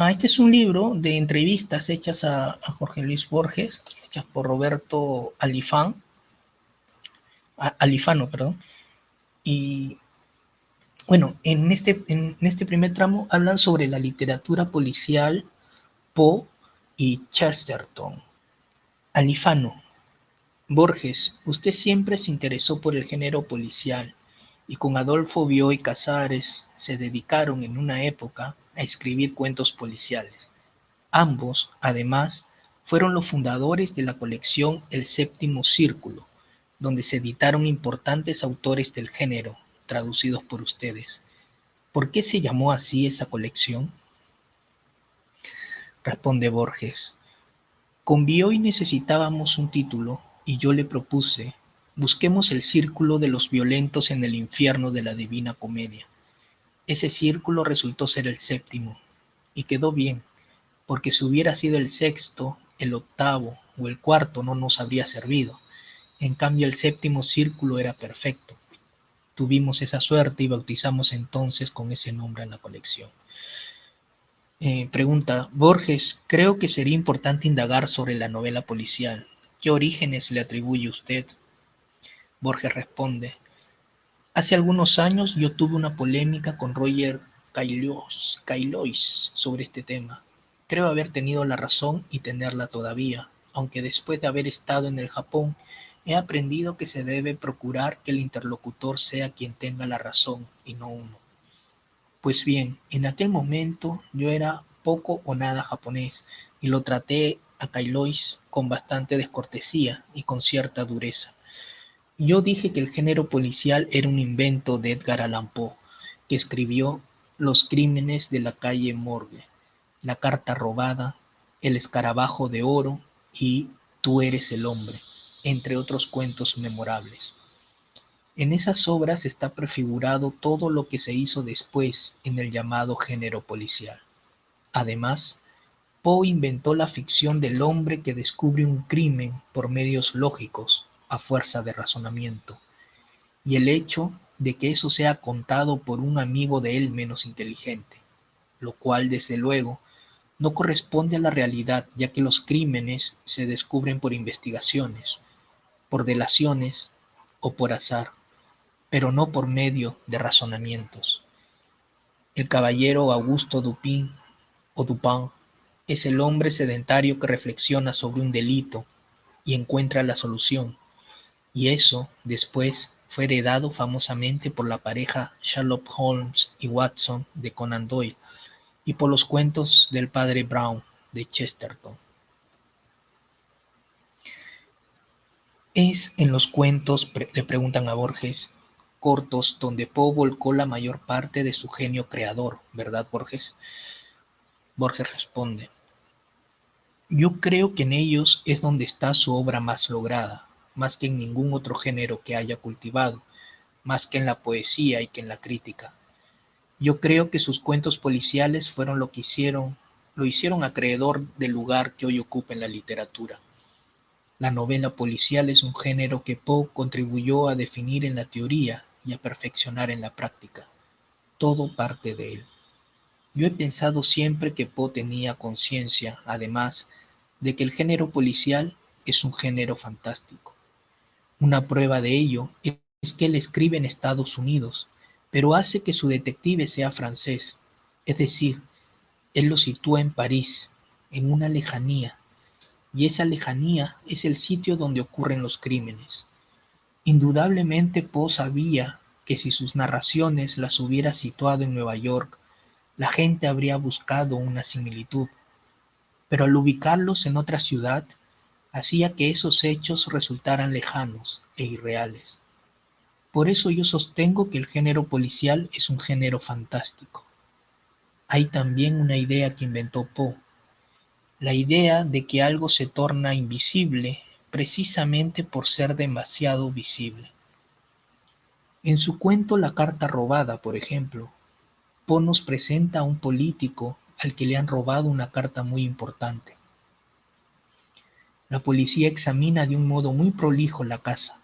Este es un libro de entrevistas hechas a Jorge Luis Borges, hechas por Roberto Alifano, perdón. Y bueno, en este primer tramo hablan sobre la literatura policial, Poe y Chesterton. Alifano: Borges, usted siempre se interesó por el género policial y con Adolfo Bioy Casares se dedicaron en una época a escribir cuentos policiales. Ambos, además, fueron los fundadores de la colección El Séptimo Círculo, donde se editaron importantes autores del género, traducidos por ustedes. ¿Por qué se llamó así esa colección? Responde Borges: con Bioy necesitábamos un título y yo le propuse: busquemos el círculo de los violentos en el infierno de la Divina Comedia. Ese círculo resultó ser el séptimo, y quedó bien, porque si hubiera sido el sexto, el octavo o el cuarto no nos habría servido. En cambio, el séptimo círculo era perfecto. Tuvimos esa suerte y bautizamos entonces con ese nombre a la colección. Pregunta Borges: creo que sería importante indagar sobre la novela policial. ¿Qué orígenes le atribuye usted? Borges responde: hace algunos años yo tuve una polémica con Roger Caillois sobre este tema. Creo haber tenido la razón y tenerla todavía, aunque después de haber estado en el Japón he aprendido que se debe procurar que el interlocutor sea quien tenga la razón y no uno. Pues bien, en aquel momento yo era poco o nada japonés y lo traté a Caillois con bastante descortesía y con cierta dureza. Yo dije que el género policial era un invento de Edgar Allan Poe, que escribió Los crímenes de la calle Morgue, La carta robada, El escarabajo de oro y Tú eres el hombre, entre otros cuentos memorables. En esas obras está prefigurado todo lo que se hizo después en el llamado género policial. Además, Poe inventó la ficción del hombre que descubre un crimen por medios lógicos, a fuerza de razonamiento, y el hecho de que eso sea contado por un amigo de él menos inteligente, lo cual, desde luego, no corresponde a la realidad, ya que los crímenes se descubren por investigaciones, por delaciones o por azar, pero no por medio de razonamientos. El caballero Augusto Dupin o Dupin es el hombre sedentario que reflexiona sobre un delito y encuentra la solución, y eso, después, fue heredado famosamente por la pareja Sherlock Holmes y Watson de Conan Doyle y por los cuentos del padre Brown de Chesterton. Es en los cuentos, le preguntan a Borges, cortos donde Poe volcó la mayor parte de su genio creador, ¿verdad, Borges? Borges responde: yo creo que en ellos es donde está su obra más lograda, más que en ningún otro género que haya cultivado, más que en la poesía y que en la crítica. Yo creo que sus cuentos policiales fueron lo hicieron acreedor del lugar que hoy ocupa en la literatura. La novela policial es un género que Poe contribuyó a definir en la teoría y a perfeccionar en la práctica. Todo parte de él. Yo he pensado siempre que Poe tenía conciencia, además, de que el género policial es un género fantástico. Una prueba de ello es que él escribe en Estados Unidos, pero hace que su detective sea francés, es decir, él lo sitúa en París, en una lejanía, y esa lejanía es el sitio donde ocurren los crímenes. Indudablemente Poe sabía que si sus narraciones las hubiera situado en Nueva York, la gente habría buscado una similitud, pero al ubicarlos en otra ciudad, hacía que esos hechos resultaran lejanos e irreales. Por eso yo sostengo que el género policial es un género fantástico. Hay también una idea que inventó Poe, la idea de que algo se torna invisible precisamente por ser demasiado visible. En su cuento La carta robada, por ejemplo, Poe nos presenta a un político al que le han robado una carta muy importante. La policía examina de un modo muy prolijo la casa,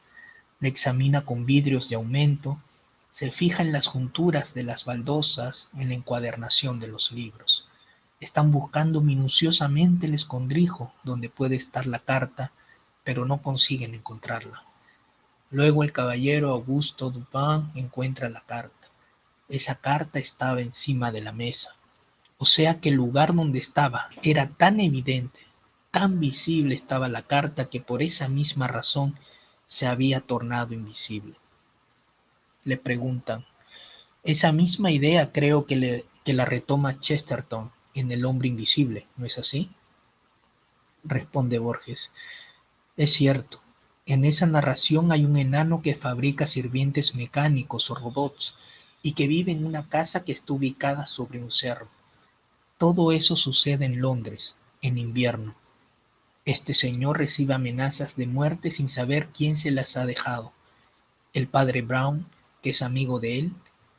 la examina con vidrios de aumento, se fija en las junturas de las baldosas, en la encuadernación de los libros, Están buscando minuciosamente el escondrijo donde puede estar la carta, pero no consiguen encontrarla. Luego el caballero Augusto Dupin encuentra la carta. Esa carta estaba encima de la mesa. O sea que el lugar donde estaba era tan evidente, tan visible estaba la carta que por esa misma razón se había tornado invisible. Le preguntan. Esa misma idea creo que la retoma Chesterton en El hombre invisible, ¿no es así? Responde Borges. Es cierto. En esa narración hay un enano que fabrica sirvientes mecánicos o robots y que vive en una casa que está ubicada sobre un cerro. Todo eso sucede en Londres, en invierno. Este señor recibe amenazas de muerte sin saber quién se las ha dejado. El padre Brown, que es amigo de él,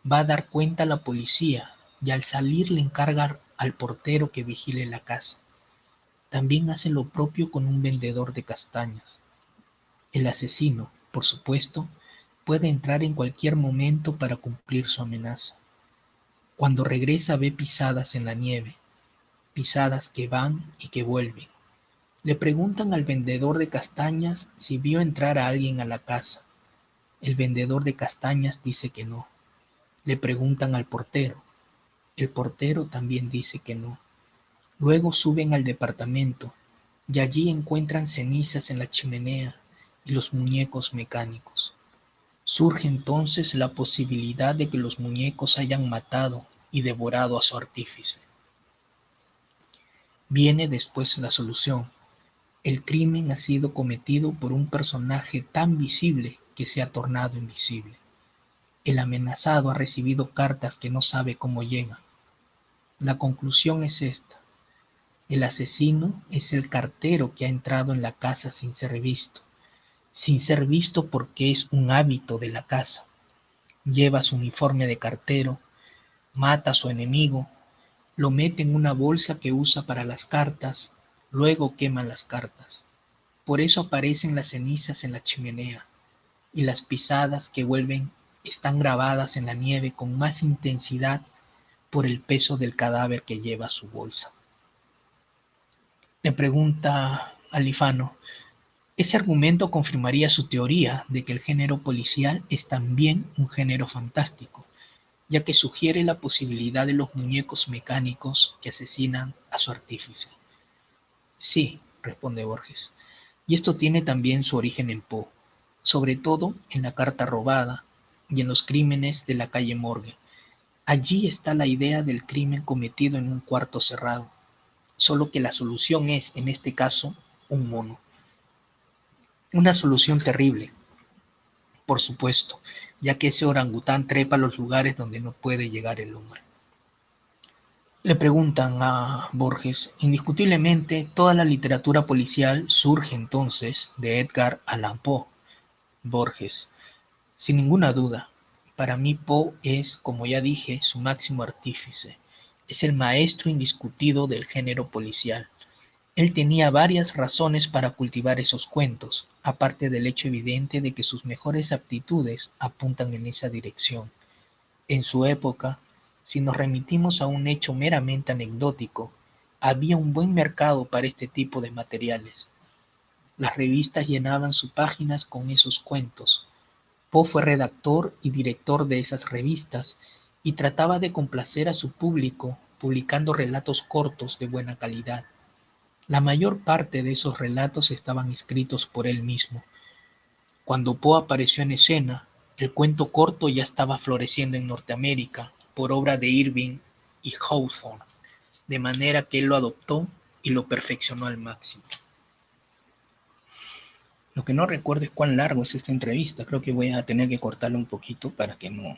va a dar cuenta a la policía y al salir le encarga al portero que vigile la casa. También hace lo propio con un vendedor de castañas. El asesino, por supuesto, puede entrar en cualquier momento para cumplir su amenaza. Cuando regresa ve pisadas en la nieve, pisadas que van y que vuelven. Le preguntan al vendedor de castañas si vio entrar a alguien a la casa. El vendedor de castañas dice que no. Le preguntan al portero. El portero también dice que no. Luego suben al departamento y allí encuentran cenizas en la chimenea y los muñecos mecánicos. Surge entonces la posibilidad de que los muñecos hayan matado y devorado a su artífice. Viene después la solución. El crimen ha sido cometido por un personaje tan visible que se ha tornado invisible. El amenazado ha recibido cartas que no sabe cómo llegan. La conclusión es esta. El asesino es el cartero que ha entrado en la casa sin ser visto porque es un hábito de la casa. Lleva su uniforme de cartero, mata a su enemigo, lo mete en una bolsa que usa para las cartas, luego quema las cartas. Por eso aparecen las cenizas en la chimenea y las pisadas que vuelven están grabadas en la nieve con más intensidad por el peso del cadáver que lleva su bolsa. Le pregunta Alifano, ese argumento confirmaría su teoría de que el género policial es también un género fantástico, ya que sugiere la posibilidad de los muñecos mecánicos que asesinan a su artífice. Sí, responde Borges, y esto tiene también su origen en Poe, sobre todo en La carta robada y en los crímenes de la calle Morgue. Allí está la idea del crimen cometido en un cuarto cerrado, solo que la solución es, en este caso, un mono. Una solución terrible, por supuesto, ya que ese orangután trepa a los lugares donde no puede llegar el hombre. Le preguntan a Borges, indiscutiblemente toda la literatura policial surge entonces de Edgar Allan Poe. Borges, sin ninguna duda, para mí Poe es, como ya dije, su máximo artífice. Es el maestro indiscutido del género policial. Él tenía varias razones para cultivar esos cuentos, aparte del hecho evidente de que sus mejores aptitudes apuntan en esa dirección. En su época, si nos remitimos a un hecho meramente anecdótico, había un buen mercado para este tipo de materiales. Las revistas llenaban sus páginas con esos cuentos. Poe fue redactor y director de esas revistas y trataba de complacer a su público publicando relatos cortos de buena calidad. La mayor parte de esos relatos estaban escritos por él mismo. Cuando Poe apareció en escena, el cuento corto ya estaba floreciendo en Norteamérica por obra de Irving y Hawthorne, de manera que él lo adoptó y lo perfeccionó al máximo. Lo que no recuerdo es cuán largo es esta entrevista. Creo que voy a tener que cortarle un poquito para que no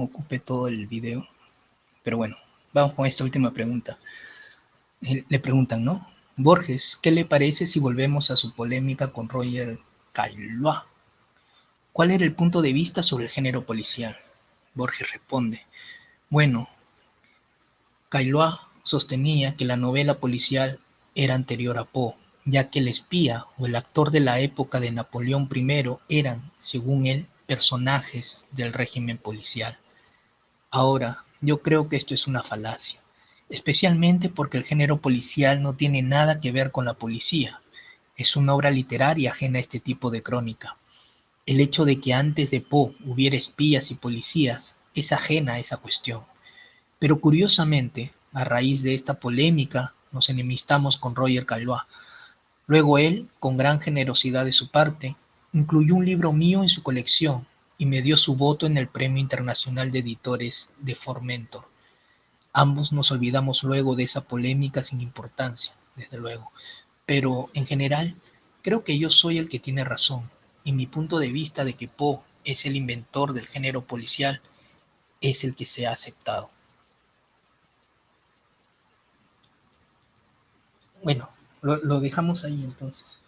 ocupe todo el video. Pero bueno, vamos con esta última pregunta. Le preguntan, ¿no? Borges, ¿qué le parece si volvemos a su polémica con Roger Caillois? ¿Cuál era el punto de vista sobre el género policial? Borges responde, bueno, Caillois sostenía que la novela policial era anterior a Poe, ya que el espía o el actor de la época de Napoleón I eran, según él, personajes del régimen policial. Ahora, Yo creo que esto es una falacia, especialmente porque el género policial no tiene nada que ver con la policía. Es una obra literaria ajena a este tipo de crónica. El hecho de que antes de Poe hubiera espías y policías es ajena a esa cuestión. Pero curiosamente, a raíz de esta polémica, nos enemistamos con Roger Caillois. Luego él, con gran generosidad de su parte, incluyó un libro mío en su colección y me dio su voto en el Premio Internacional de Editores de Formentor. Ambos nos olvidamos luego de esa polémica sin importancia, desde luego. Pero, en general, creo que yo soy el que tiene razón, y mi punto de vista de que Poe es el inventor del género policial es el que se ha aceptado. Bueno, lo dejamos ahí entonces.